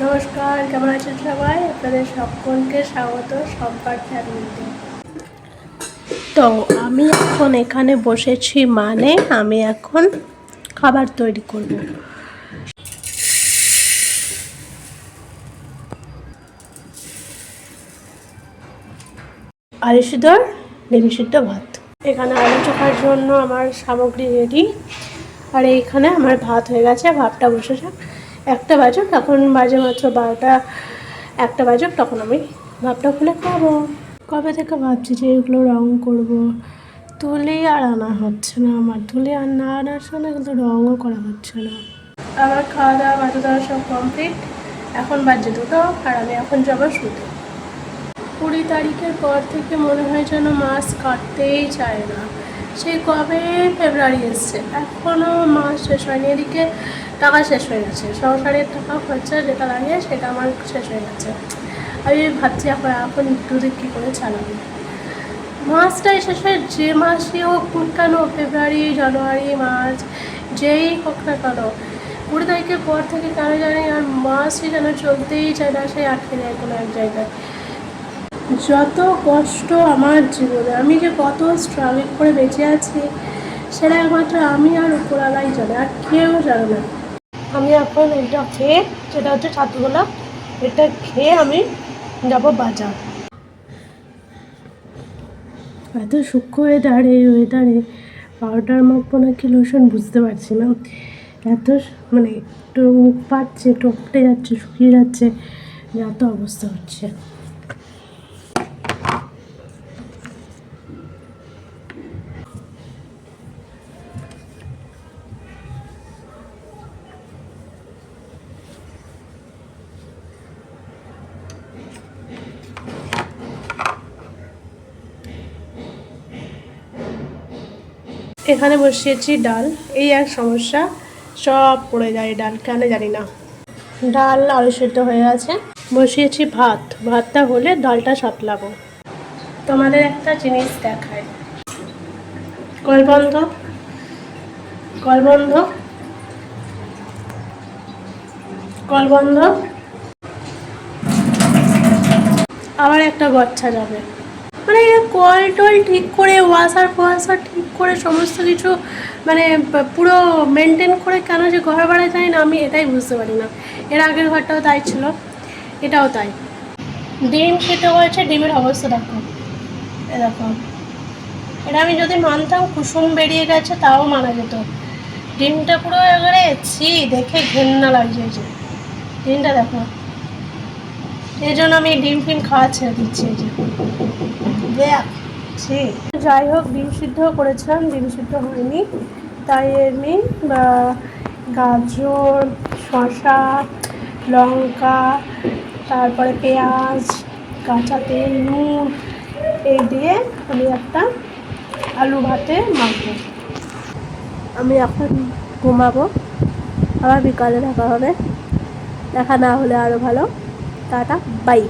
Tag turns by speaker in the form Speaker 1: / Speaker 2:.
Speaker 1: নমস্কার, কেমন আছেন সবাই? আপনাদের সকলকে স্বাগত সম্পাদ ফ্যামিলিতে। তো আমি এখন এখানে বসেছি, মানে আমি এখন খাবার তৈরি করব। আলু সিদ্ধ, ডিম সিদ্ধ, ভাত। এখানে আলু চোখার জন্য আমার সামগ্রী রেডি। আর এইখানে আমার ভাত হয়ে গেছে, ভাতটা বসেছে। একটা বাজুক, এখন বাজে মাত্র 12টা। একটা বাজুক, তখন আমি ভাতটা খুলে খাবো। কবে থেকে ভাবছি যে এগুলো রঙ করব, তুলি আর আনা হচ্ছে না। আমার তুলি আর না আনার জন্য কিন্তু রঙও করা হচ্ছে না। আমার খাওয়া দাওয়া বাজে দেওয়া সব কমপ্লিট। এখন বাজে 2টো, আর আমি এখন যাবো শুতে। 20 তারিখের পর থেকে মনে হয় যেন মাছ কাটতেই চায় না। সেই কবে ফেব্রুয়ারি এসছে, এখনও মাস শেষ হয়নি। এদিকে টাকা শেষ হয়ে গেছে, সংসারের টাকা খরচা যেটা লাগে সেটা আমার শেষ হয়ে গেছে। আমি ভাবছি এখন দুদিক কী করে চালাবো। মাসটাই শেষ হয়, যে মাসই হোক কেন, ফেব্রুয়ারি, জানুয়ারি, মার্চ, যেই হোক না কেন, 20 তারিখের পর থেকে কেন জানি আর মাসই যেন চলতেই চায় না, সেই আটকে যায় কোনো এক জায়গায়। যত কষ্ট আমার জীবনে, আমি যে কত স্ট্রাগল করে বেঁচে আছি সেটা একমাত্র আমি আর উপরওয়ালাই জানে, আর কেউ জানে না। আমি এখন এটা খেয়ে, যেটা হচ্ছে ছাতুগুলা, এটা খেয়ে আমি যাব বাজার। এত সূক্ষ্ম ওয়েদার, এই ওয়েদারে পাউডার মাখবো নাকি লোশন বুঝতে পারছি না। এত মানে একটু মুখ পাচ্ছে, টপটে যাচ্ছে, শুকিয়ে যাচ্ছে, এত অবস্থা হচ্ছে। এখানে বসিয়েছি ডাল। এই এক সমস্যা, সব পড়ে যায় ডাল, কেন জানি না। ডাল আলু সেদ্ধ হয়ে গেছে, বসিয়েছি ভাত। ভাতটা হলে ডালটা সাতলাবো। তোমাদের একটা জিনিস দেখায়, কল বন্ধ, কল বন্ধ, কল বন্ধ। আবার একটা গচ্ছা যাবে, মানে কল টল ঠিক করে, ওয়াশার ফোয়াশার ঠিক করে, সমস্ত কিছু মানে পুরো মেনটেন করে কেন যে ঘর ভাড়া যায় না, আমি এটাই বুঝতে পারি না। এর আগের ঘরটাও তাই ছিল, এটাও তাই। ডিম খেতে হয়েছে, ডিমের অবস্থা দেখো, এরকম। এটা আমি যদি মানতাম কুসুম বেরিয়ে গেছে তাও মানা যেত। ডিমটা পুরো এবারে দেখে ঘেন্না লাগছে। যে ডিমটা দেখো, এই জন্য আমি ডিম ফিম খাওয়া ছেড়ে দিচ্ছি। যাই হোক, ডিম সিদ্ধ করেছিলাম, ডিম সিদ্ধ হয়নি, তাই এমনি গাজর, শসা, লঙ্কা, তারপরে পেঁয়াজ, কাঁচা তেল, নুন, এই দিয়ে আমি একটা আলু ভাতে মাখবো। আমি এখন ঘুমাবো, আবার বিকালে দেখা হবে। দেখা না হলে আরও ভালো। Tata, by.